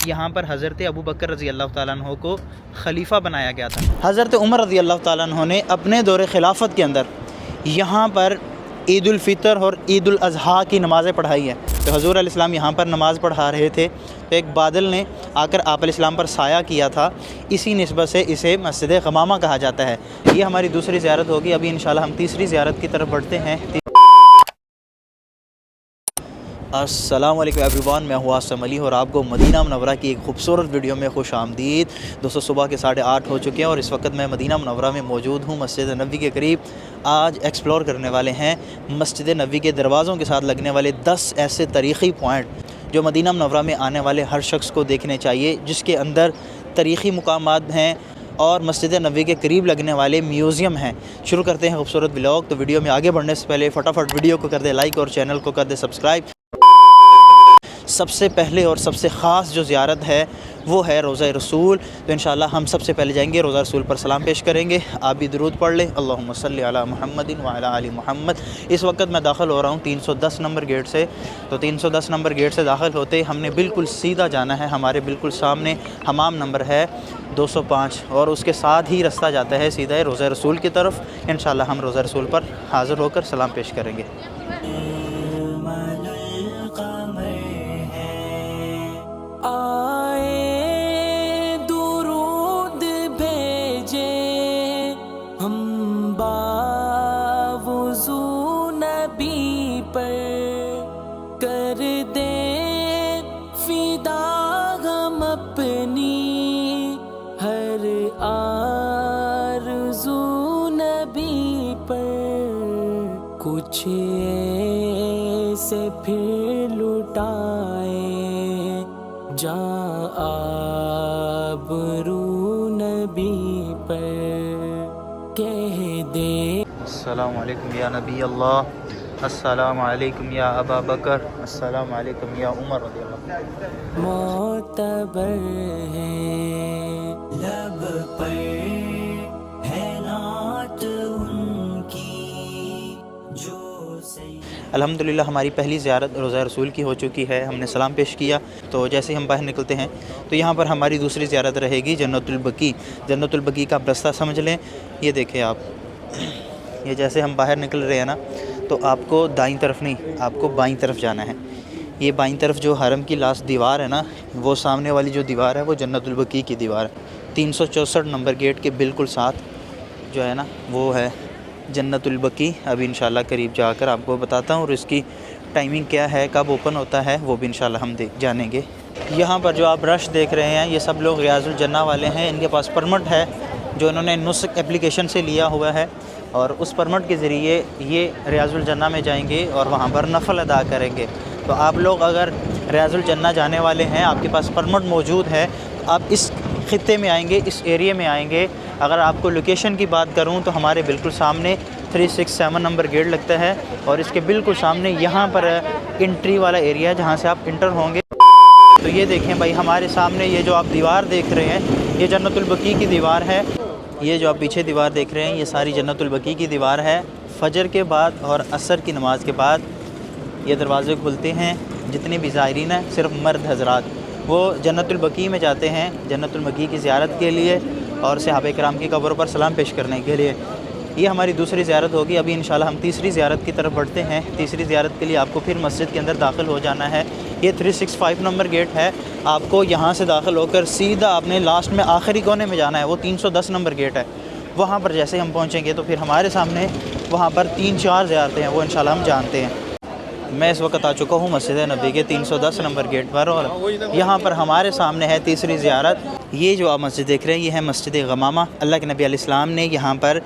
یہاں پر حضرت ابو بکر رضی اللہ تعالیٰ عنہ کو خلیفہ بنایا گیا تھا۔ حضرت عمر رضی اللہ تعالیٰ عنہ نے اپنے دور خلافت کے اندر یہاں پر عید الفطر اور عید الاضحیٰ کی نمازیں پڑھائی ہیں۔ تو حضور علیہ السلام یہاں پر نماز پڑھا رہے تھے تو ایک بادل نے آ کر آپ علیہ السلام پر سایہ کیا تھا، اسی نسبت سے اسے مسجد غمامہ کہا جاتا ہے۔ یہ ہماری دوسری زیارت ہوگی۔ ابھی انشاءاللہ ہم تیسری زیارت کی طرف بڑھتے ہیں۔ السلام علیکم ایوری ون، میں ہوں عاصم علی اور آپ کو مدینہ منورہ کی ایک خوبصورت ویڈیو میں خوش آمدید۔ دوستو صبح کے 8:30 ہو چکے ہیں اور اس وقت میں مدینہ منورہ میں موجود ہوں، مسجد نبوی کے قریب۔ آج ایکسپلور کرنے والے ہیں مسجد نبوی کے دروازوں کے ساتھ لگنے والے 10 ایسے تاریخی پوائنٹ جو مدینہ منورہ میں آنے والے ہر شخص کو دیکھنے چاہیے، جس کے اندر تاریخی مقامات ہیں اور مسجد نبوی کے قریب لگنے والے میوزیم ہیں۔ شروع کرتے ہیں خوبصورت ولاگ۔ تو ویڈیو میں آگے بڑھنے سے پہلے فٹافٹ ویڈیو کو کر دیں لائک اور چینل کو کر دیں سبسکرائب۔ سب سے پہلے اور سب سے خاص جو زیارت ہے وہ ہے روضہ رسول۔ تو انشاءاللہ ہم سب سے پہلے جائیں گے، روضہ رسول پر سلام پیش کریں گے۔ آپ بھی درود پڑھ لیں، اللہم صلی علی محمد وعلی آل محمد۔ اس وقت میں داخل ہو رہا ہوں 310 نمبر گیٹ سے۔ تو 310 نمبر گیٹ سے داخل ہوتے ہم نے بالکل سیدھا جانا ہے، ہمارے بالکل سامنے حمام نمبر ہے 205 اور اس کے ساتھ ہی رستہ جاتا ہے سیدھا روضہ رسول کی طرف۔ انشاءاللہ ہم روضہ رسول پر حاضر ہو کر سلام پیش کریں گے۔ آئے درود بھیجے ہم باوضو نبی پر، کر دیں فدا ہم اپنی ہر آرزو نبی پر، کچھ ایسے پھر لٹائے جہاں آبرو نبی پر، کہہ دے السلام علیکم یا نبی اللہ، السلام علیکم یا ابا بکر، السلام علیکم یا عمر رضی اللہ۔ معتبر ہے لب پر ہے نعت ان کی جو الحمدللہ ہماری پہلی زیارت روضہ رسول کی ہو چکی ہے، ہم نے سلام پیش کیا۔ تو جیسے ہم باہر نکلتے ہیں تو یہاں پر ہماری دوسری زیارت رہے گی جنت البقیع۔ جنت البقیع کا رستہ سمجھ لیں، یہ دیکھیں آپ، یہ جیسے ہم باہر نکل رہے ہیں نا تو آپ کو دائیں طرف نہیں، آپ کو بائیں طرف جانا ہے۔ یہ بائیں طرف جو حرم کی لاسٹ دیوار ہے نا، وہ سامنے والی جو دیوار ہے وہ جنت البقیع کی دیوار ہے۔ 364 نمبر گیٹ کے بالکل ساتھ جو ہے نا وہ ہے جنت البقیع۔ ابھی انشاءاللہ قریب جا کر آپ کو بتاتا ہوں اور اس کی ٹائمنگ کیا ہے، کب اوپن ہوتا ہے، وہ بھی انشاءاللہ ہم جانیں گے۔ یہاں پر جو آپ رش دیکھ رہے ہیں یہ سب لوگ ریاض الجنہ والے ہیں، ان کے پاس پرمٹ ہے جو انہوں نے نسک اپلیکیشن سے لیا ہوا ہے اور اس پرمٹ کے ذریعے یہ ریاض الجنہ میں جائیں گے اور وہاں پر نفل ادا کریں گے۔ تو آپ لوگ اگر ریاض الجنہ جانے والے ہیں، آپ کے پاس پرمٹ موجود ہے، تو آپ اس خطے میں آئیں گے، اس ایریے میں آئیں گے۔ اگر آپ کو لوکیشن کی بات کروں تو ہمارے بالکل سامنے 367 نمبر گیٹ لگتا ہے اور اس کے بالکل سامنے یہاں پر انٹری والا ایریا ہے جہاں سے آپ انٹر ہوں گے۔ تو یہ دیکھیں بھائی، ہمارے سامنے یہ جو آپ دیوار دیکھ رہے ہیں یہ جنت البقیع کی دیوار ہے۔ یہ جو آپ پیچھے دیوار دیکھ رہے ہیں یہ ساری جنت البقیع کی دیوار ہے۔ فجر کے بعد اور عصر کی نماز کے بعد یہ دروازے کھلتے ہیں۔ جتنے بھی زائرین ہیں، صرف مرد حضرات، وہ جنت البقیع میں جاتے ہیں جنت البقیع کی زیارت کے لیے اور صحابہ کرام کی قبروں پر سلام پیش کرنے کے لیے۔ یہ ہماری دوسری زیارت ہوگی۔ ابھی انشاءاللہ ہم تیسری زیارت کی طرف بڑھتے ہیں۔ تیسری زیارت کے لیے آپ کو پھر مسجد کے اندر داخل ہو جانا ہے۔ یہ 365 نمبر گیٹ ہے، آپ کو یہاں سے داخل ہو کر سیدھا آپ نے لاسٹ میں آخری کونے میں جانا ہے، وہ 310 نمبر گیٹ ہے۔ وہاں پر جیسے ہم پہنچیں گے تو پھر ہمارے سامنے وہاں پر 3-4 زیارتیں ہیں، وہ انشاءاللہ ہم جانتے ہیں۔ میں اس وقت آ چکا ہوں مسجد نبوی کے 310 نمبر گیٹ پر اور یہاں پر ہمارے سامنے ہے تیسری زیارت۔ یہ جو آپ مسجد دیکھ رہے ہیں یہ ہے مسجد غمامہ۔ اللہ کے نبی علیہ السلام نے یہاں پر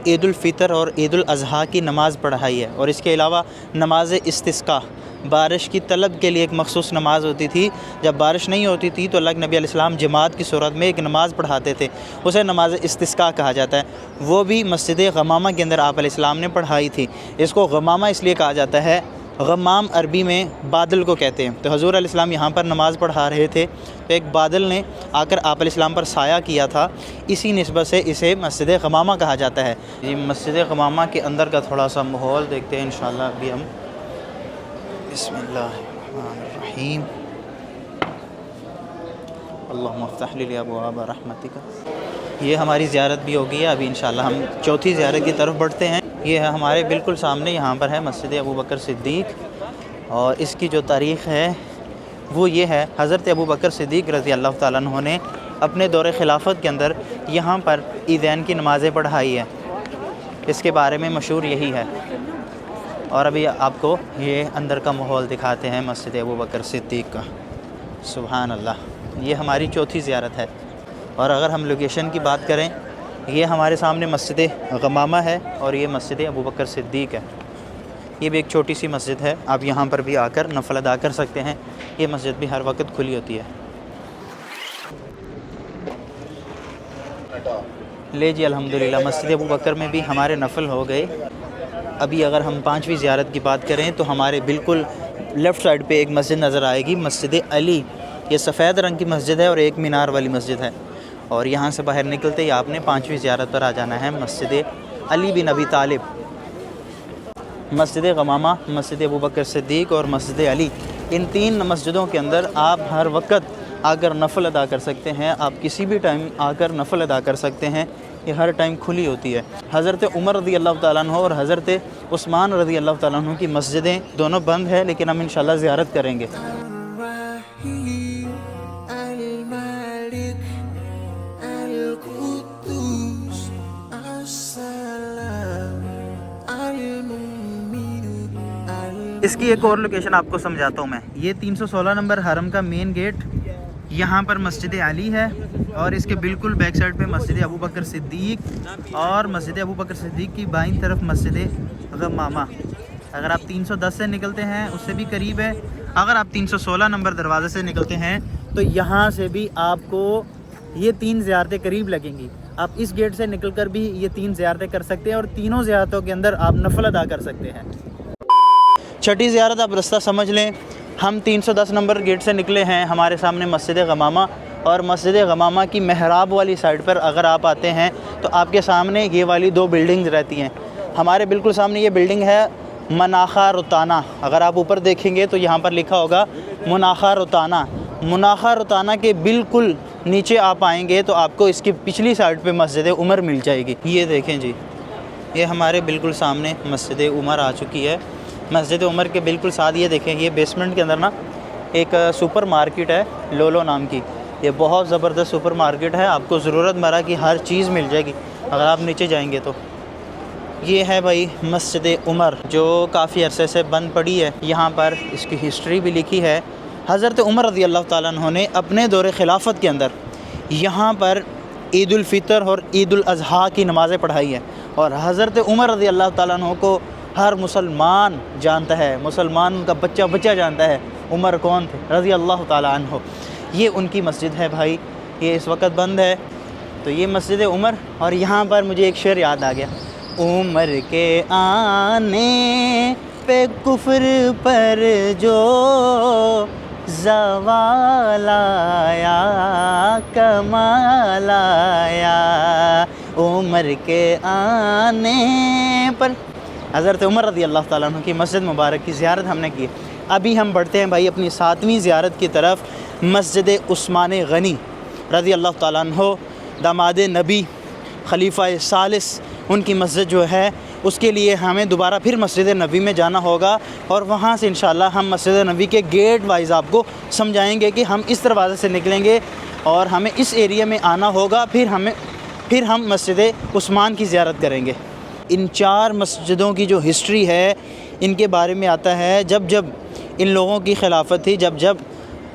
عید الفطر اور عید الاضحیٰ کی نماز پڑھائی ہے اور اس کے علاوہ نماز استسقاء، بارش کی طلب کے لیے ایک مخصوص نماز ہوتی تھی۔ جب بارش نہیں ہوتی تھی تو اللہ کے نبی علیہ السلام جماعت کی صورت میں ایک نماز پڑھاتے تھے، اسے نماز استسقاء کہا جاتا ہے۔ وہ بھی مسجد غمامہ کے اندر آپ علیہ السلام نے پڑھائی تھی۔ اس کو غمامہ اس لیے کہا جاتا ہے، غمام عربی میں بادل کو کہتے ہیں۔ تو حضور علیہ السلام یہاں پر نماز پڑھا رہے تھے تو ایک بادل نے آ کر آپ علیہ السلام پر سایہ کیا تھا، اسی نسبت سے اسے مسجد غمامہ کہا جاتا ہے۔ یہ مسجد غمامہ کے اندر کا تھوڑا سا ماحول دیکھتے ہیں انشاءاللہ ابھی ہم۔ بسم اللہ الرحمن الرحیم۔ اللہم افتح لی ابواب رحمتک۔ یہ ہماری زیارت بھی ہو گئی ہے، ابھی انشاءاللہ ہم چوتھی زیارت کی طرف بڑھتے ہیں۔ یہ ہے ہمارے بالکل سامنے، یہاں پر ہے مسجد ابوبکر صدیق، اور اس کی جو تاریخ ہے وہ یہ ہے، حضرت ابوبکر صدیق رضی اللہ تعالیٰ عنہ نے اپنے دور خلافت کے اندر یہاں پر عیدین کی نمازیں پڑھائی ہیں، اس کے بارے میں مشہور یہی ہے۔ اور ابھی آپ کو یہ اندر کا ماحول دکھاتے ہیں مسجد ابوبکر صدیق کا۔ سبحان اللہ، یہ ہماری چوتھی زیارت ہے۔ اور اگر ہم لوکیشن کی بات کریں، یہ ہمارے سامنے مسجد غمامہ ہے اور یہ مسجد ابوبکر صدیق ہے۔ یہ بھی ایک چھوٹی سی مسجد ہے، آپ یہاں پر بھی آ کر نفل ادا کر سکتے ہیں، یہ مسجد بھی ہر وقت کھلی ہوتی ہے۔ لے جی الحمدللہ، مسجد ابوبکر میں بھی ہمارے نفل ہو گئے۔ ابھی اگر ہم پانچویں زیارت کی بات کریں تو ہمارے بالکل لیفٹ سائڈ پہ ایک مسجد نظر آئے گی، مسجد علی۔ یہ سفید رنگ کی مسجد ہے اور ایک مینار والی مسجد ہے، اور یہاں سے باہر نکلتے ہی آپ نے پانچویں زیارت پر آ جانا ہے، مسجد علی بن ابی طالب۔ مسجد غمامہ، مسجد ابوبکر صدیق اور مسجد علی، ان تین مسجدوں کے اندر آپ ہر وقت آ کر نفل ادا کر سکتے ہیں، آپ کسی بھی ٹائم آ کر نفل ادا کر سکتے ہیں، یہ ہر ٹائم کھلی ہوتی ہے۔ حضرت عمر رضی اللہ تعالیٰ عنہ اور حضرت عثمان رضی اللہ تعالیٰ عنہ کی مسجدیں دونوں بند ہیں، لیکن ہم انشاءاللہ زیارت کریں گے۔ اس کی ایک اور لوکیشن آپ کو سمجھاتا ہوں میں۔ یہ 316 نمبر حرم کا مین گیٹ، یہاں پر مسجد علی ہے، اور اس کے بالکل بیک سائڈ پہ مسجد ابوبکر صدیق، اور مسجد ابوبکر صدیق کی بائیں طرف مسجد غمامہ۔ اگر آپ 310 سے نکلتے ہیں اس سے بھی قریب ہے، اگر آپ 316 نمبر دروازے سے نکلتے ہیں تو یہاں سے بھی آپ کو یہ تین زیارتیں قریب لگیں گی۔ آپ اس گیٹ سے نکل کر بھی یہ تین زیارتیں کر سکتے ہیں، اور تینوں زیارتوں کے اندر آپ نفل ادا کر سکتے ہیں۔ چھٹی زیارت آپ رستہ سمجھ لیں، ہم 310 نمبر گیٹ سے نکلے ہیں، ہمارے سامنے مسجد غمامہ، اور مسجد غمامہ کی محراب والی سائڈ پر اگر آپ آتے ہیں تو آپ کے سامنے یہ والی دو بلڈنگز رہتی ہیں۔ ہمارے بالکل سامنے یہ بلڈنگ ہے مناخا رتانہ، اگر آپ اوپر دیکھیں گے تو یہاں پر لکھا ہوگا مناخا رتانہ۔ مناخا رتانہ کے بالکل نیچے آپ آئیں گے تو آپ کو اس کی پچھلی سائڈ پہ مسجد عمر مل جائے گی۔ یہ دیکھیں جی، یہ ہمارے بالکل سامنے مسجد عمر آ چکی ہے۔ مسجد عمر کے بالکل ساتھ یہ دیکھیں، یہ بیسمنٹ کے اندر نا ایک سپر مارکیٹ ہے لولو نام کی، یہ بہت زبردست سپر مارکیٹ ہے، آپ کو ضرورت مرا کی ہر چیز مل جائے گی اگر آپ نیچے جائیں گے تو۔ یہ ہے بھائی مسجد عمر، جو کافی عرصے سے بند پڑی ہے۔ یہاں پر اس کی ہسٹری بھی لکھی ہے۔ حضرت عمر رضی اللہ تعالیٰ عنہ نے اپنے دور خلافت کے اندر یہاں پر عید الفطر اور عید الاضحیٰ کی نمازیں پڑھائی ہیں، اور حضرت عمر رضی اللہ تعالیٰ عنہ کو ہر مسلمان جانتا ہے، مسلمان کا بچہ جانتا ہے عمر کون تھے رضی اللہ تعالیٰ عنہ۔ یہ ان کی مسجد ہے بھائی، یہ اس وقت بند ہے۔ تو یہ مسجد عمر، اور یہاں پر مجھے ایک شعر یاد آ گیا، عمر کے آنے پہ کفر پر جو زوال آیا کمال آیا، عمر کے آنے پر۔ حضرت عمر رضی اللہ تعالیٰ عنہ کی مسجد مبارک کی زیارت ہم نے کی۔ ابھی ہم بڑھتے ہیں بھائی اپنی 7ویں زیارت کی طرف، مسجد عثمان غنی رضی اللہ تعالیٰ عنہ، داماد نبی، خلیفہ ثالث، ان کی مسجد جو ہے اس کے لیے ہمیں دوبارہ پھر مسجد نبی میں جانا ہوگا، اور وہاں سے انشاءاللہ ہم مسجد نبی کے گیٹ وائز آپ کو سمجھائیں گے کہ ہم اس دروازے سے نکلیں گے اور ہمیں اس ایریا میں آنا ہوگا، پھر ہم مسجد عثمان کی زیارت کریں گے۔ ان 4 مسجدوں کی جو ہسٹری ہے ان کے بارے میں آتا ہے، جب ان لوگوں کی خلافت تھی، جب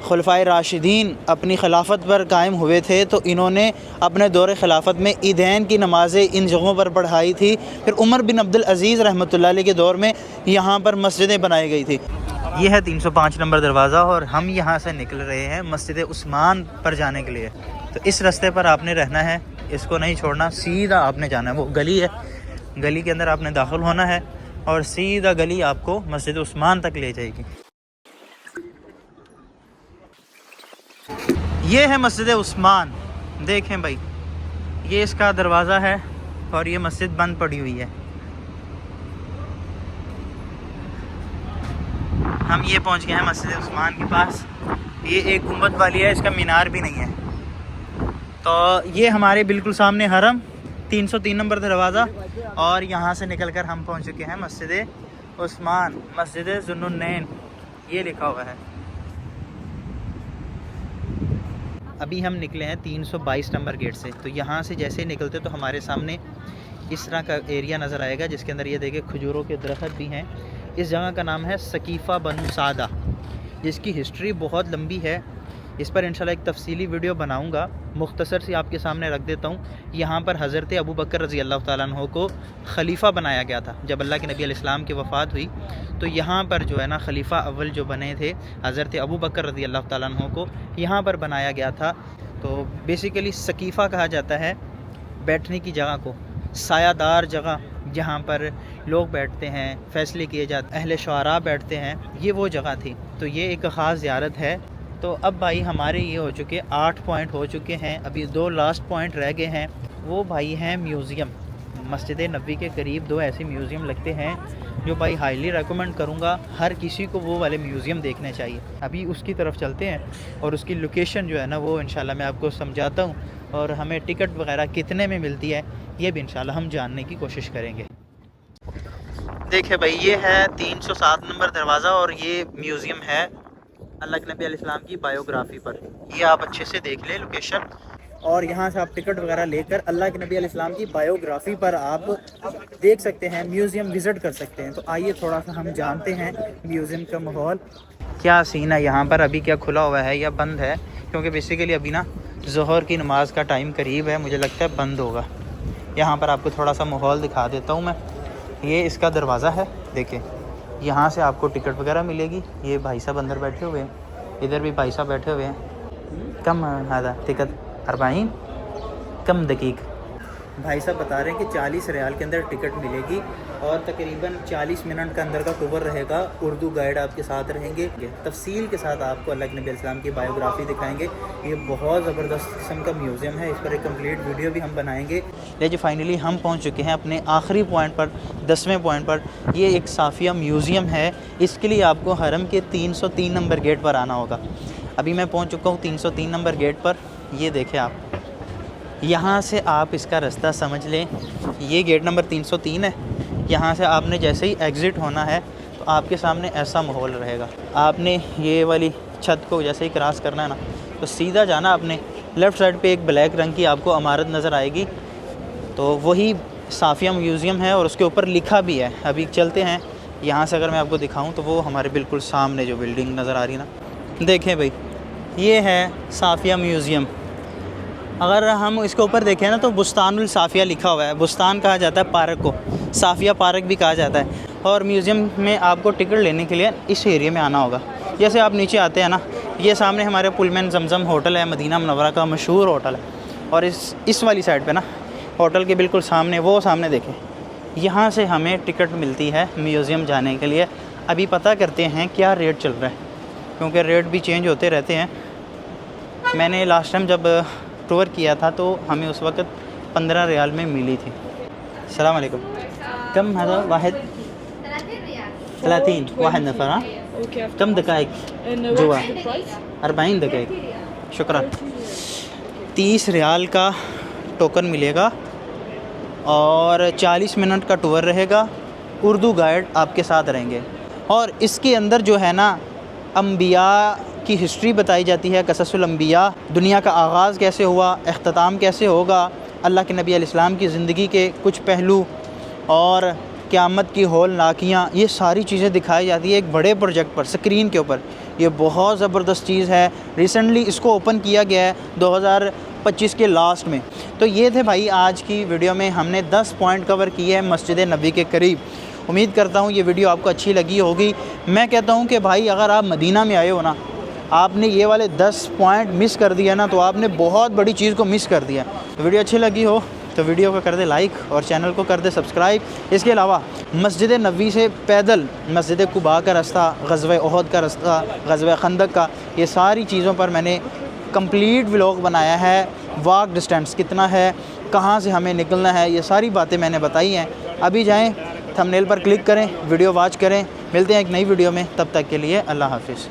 خلفائے راشدین اپنی خلافت پر قائم ہوئے تھے تو انہوں نے اپنے دور خلافت میں عیدین کی نمازیں ان جگہوں پر پڑھائی تھی۔ پھر عمر بن عبد العزیز رحمۃ اللہ علیہ کے دور میں یہاں پر مسجدیں بنائی گئی تھی۔ یہ ہے 305 نمبر دروازہ، اور ہم یہاں سے نکل رہے ہیں مسجد عثمان پر جانے کے لیے۔ تو اس راستے پر آپ نے رہنا ہے، اس کو نہیں چھوڑنا، سیدھا آپ نے جانا ہے، وہ گلی ہے، گلی کے اندر آپ نے داخل ہونا ہے اور سیدھا گلی آپ کو مسجد عثمان تک لے جائے گی۔ یہ ہے مسجد عثمان، دیکھیں بھائی، یہ اس کا دروازہ ہے اور یہ مسجد بند پڑی ہوئی ہے۔ ہم یہ پہنچ گئے ہیں مسجد عثمان کے پاس۔ یہ ایک گنبد والی ہے، اس کا مینار بھی نہیں ہے۔ تو یہ ہمارے بالکل سامنے حرم 303 نمبر دروازہ، اور یہاں سے نکل کر ہم پہنچ چکے ہیں مسجد عثمان، مسجد ذو النورین یہ لکھا ہوا ہے۔ ابھی ہم نکلے ہیں 322 نمبر گیٹ سے، تو یہاں سے جیسے نکلتے تو ہمارے سامنے اس طرح کا ایریا نظر آئے گا جس کے اندر یہ دیکھیں کھجوروں کے درخت بھی ہیں۔ اس جگہ کا نام ہے سقیفہ بنو سعدہ، جس کی ہسٹری بہت لمبی ہے، اس پر انشاءاللہ ایک تفصیلی ویڈیو بناؤں گا، مختصر سی آپ کے سامنے رکھ دیتا ہوں۔ یہاں پر حضرت ابو بکر رضی اللہ تعالیٰ عنہ کو خلیفہ بنایا گیا تھا۔ جب اللہ کے نبی علیہ السلام کی وفات ہوئی تو یہاں پر جو ہے نا خلیفہ اول جو بنے تھے حضرت ابو بکر رضی اللہ تعالیٰ عنہ کو یہاں پر بنایا گیا تھا۔ تو بیسیکلی سقیفہ کہا جاتا ہے بیٹھنے کی جگہ کو، سایہ دار جگہ جہاں پر لوگ بیٹھتے ہیں، فیصلے کیے جاتے، اہل شعراء بیٹھتے ہیں، یہ وہ جگہ تھی۔ تو یہ ایک خاص زیارت ہے۔ تو اب بھائی ہمارے یہ ہو چکے 8 پوائنٹ ہو چکے ہیں، ابھی 2 لاسٹ پوائنٹ رہ گئے ہیں۔ وہ بھائی ہیں میوزیم، مسجد نبوی کے قریب 2 ایسے میوزیم لگتے ہیں جو بھائی ہائیلی ریکمنڈ کروں گا ہر کسی کو وہ والے میوزیم دیکھنے چاہیے۔ ابھی اس کی طرف چلتے ہیں اور اس کی لوکیشن جو ہے نا وہ انشاءاللہ میں آپ کو سمجھاتا ہوں، اور ہمیں ٹکٹ وغیرہ کتنے میں ملتی ہے یہ بھی انشاءاللہ ہم جاننے کی کوشش کریں گے۔ دیکھیں بھائی یہ ہے 307 نمبر دروازہ، اور یہ میوزیم ہے اللہ کے نبی علیہ السلام کی بایوگرافی پر۔ یہ آپ اچھے سے دیکھ لیں لوکیشن، اور یہاں سے آپ ٹکٹ وغیرہ لے کر اللہ کے نبی علیہ السلام کی بایوگرافی پر آپ دیکھ سکتے ہیں، میوزیم وزٹ کر سکتے ہیں۔ تو آئیے تھوڑا سا ہم جانتے ہیں میوزیم کا ماحول کیا سین ہے یہاں پر، ابھی کیا کھلا ہوا ہے یا بند ہے، کیونکہ بیسیکلی ابھی نا ظہر کی نماز کا ٹائم قریب ہے، مجھے لگتا ہے بند ہوگا۔ یہاں پر آپ کو تھوڑا سا ماحول دکھا دیتا ہوں میں۔ یہ اس کا دروازہ ہے، دیکھیں یہاں سے آپ کو ٹکٹ وغیرہ ملے گی۔ یہ بھائی صاحب اندر بیٹھے ہوئے ہیں، ادھر بھی بھائی صاحب بیٹھے ہوئے ہیں۔ کم آدھا ٹکٹ 40 کم دقیق، بھائی صاحب بتا رہے ہیں کہ 40 ریال کے اندر ٹکٹ ملے گی، اور تقریباً 40 منٹ کا اندر کا ٹور رہے گا۔ اردو گائیڈ آپ کے ساتھ رہیں گے، تفصیل کے ساتھ آپ کو اللہ کے نبی علیہ السلام کی بایوگرافی دکھائیں گے۔ یہ بہت زبردست قسم کا میوزیم ہے، اس پر ایک کمپلیٹ ویڈیو بھی ہم بنائیں گے۔ لیکن فائنلی ہم پہنچ چکے ہیں اپنے آخری پوائنٹ پر، 10ویں پوائنٹ پر۔ یہ ایک صافیہ میوزیم ہے، اس کے لیے آپ کو حرم کے 303 نمبر گیٹ پر آنا ہوگا۔ ابھی میں پہنچ چکا ہوں 303 نمبر گیٹ پر۔ یہ دیکھیں آپ، یہاں سے آپ اس کا رستہ سمجھ لیں، یہ گیٹ نمبر 303 ہے۔ یہاں سے آپ نے جیسے ہی ایگزٹ ہونا ہے تو آپ کے سامنے ایسا ماحول رہے گا۔ آپ نے یہ والی چھت کو جیسے ہی کراس کرنا ہے نا تو سیدھا جانا، آپ نے لیفٹ سائڈ پہ ایک بلیک رنگ کی آپ کو عمارت نظر آئے گی، تو وہی صافیہ میوزیم ہے، اور اس کے اوپر لکھا بھی ہے۔ ابھی چلتے ہیں یہاں سے، اگر میں آپ کو دکھاؤں تو وہ ہمارے بالکل سامنے جو بلڈنگ نظر آ رہی ہے نا، دیکھیں بھائی یہ ہے صافیہ میوزیم۔ اگر ہم اس کے اوپر دیکھیں نا تو بستان الصافیہ لکھا ہوا ہے، بستان کہا جاتا ہے پارک کو، صافیہ پارک بھی کہا جاتا ہے۔ اور میوزیم میں آپ کو ٹکٹ لینے کے لیے اس ایریے میں آنا ہوگا۔ جیسے آپ نیچے آتے ہیں نا، یہ سامنے ہمارے پلمین زمزم ہوٹل ہے، مدینہ منورہ کا مشہور ہوٹل ہے، اور اس والی سائڈ پہ نا ہوٹل کے بالکل سامنے، وہ سامنے دیکھیں، یہاں سے ہمیں ٹکٹ ملتی ہے میوزیم جانے کے لیے۔ ابھی پتہ کرتے ہیں کیا ریٹ چل رہا ہے، کیونکہ ریٹ بھی چینج ہوتے رہتے ہیں۔ میں نے لاسٹ ٹائم جب ٹور کیا تھا تو ہمیں اس وقت 15 ریال میں ملی تھی۔ السلام علیکم۔ کم ہے واحد 30 واحد نفر، ہاں کم دقائق جوا 40 دقائق، شکرا۔ 30 ریال کا ٹوکن ملے گا، اور 40 منٹ کا ٹور رہے گا، اردو گائیڈ آپ کے ساتھ رہیں گے۔ اور اس کے اندر جو ہے نا انبیاء کی ہسٹری بتائی جاتی ہے، قصص الانبیاء، دنیا کا آغاز کیسے ہوا، اختتام کیسے ہوگا، اللہ کے نبی علیہ السلام کی زندگی کے کچھ پہلو، اور قیامت کی ہولناکیاں، یہ ساری چیزیں دکھائی جاتی ہے ایک بڑے پروجیکٹ پر، اسکرین کے اوپر۔ یہ بہت زبردست چیز ہے، ریسنٹلی اس کو اوپن کیا گیا ہے 2025 کے لاسٹ میں۔ تو یہ تھے بھائی آج کی ویڈیو میں ہم نے 10 پوائنٹ کور کیے ہیں مسجد نبوی کے قریب۔ امید کرتا ہوں یہ ویڈیو آپ کو اچھی لگی ہوگی۔ میں کہتا ہوں کہ بھائی اگر آپ مدینہ میں آئے ہو نا، آپ نے یہ والے 10 پوائنٹ مس کر دیا نا تو آپ نے بہت بڑی چیز کو مس کر دیا۔ ویڈیو اچھی لگی ہو تو ویڈیو کو کر دے لائک، اور چینل کو کر دے سبسکرائب۔ اس کے علاوہ مسجد نبوی سے پیدل مسجد قباء کا رستہ، غزوہ احد کا رستہ، غزوہ خندق کا، یہ ساری چیزوں پر میں نے کمپلیٹ ولاگ بنایا ہے۔ واک ڈسٹینس کتنا ہے، کہاں سے ہمیں نکلنا ہے، یہ ساری باتیں میں نے بتائی ہیں۔ ابھی جائیں تھمبنیل پر کلک کریں، ویڈیو واچ کریں۔ ملتے ہیں ایک نئی ویڈیو میں، تب تک کے لیے اللہ حافظ۔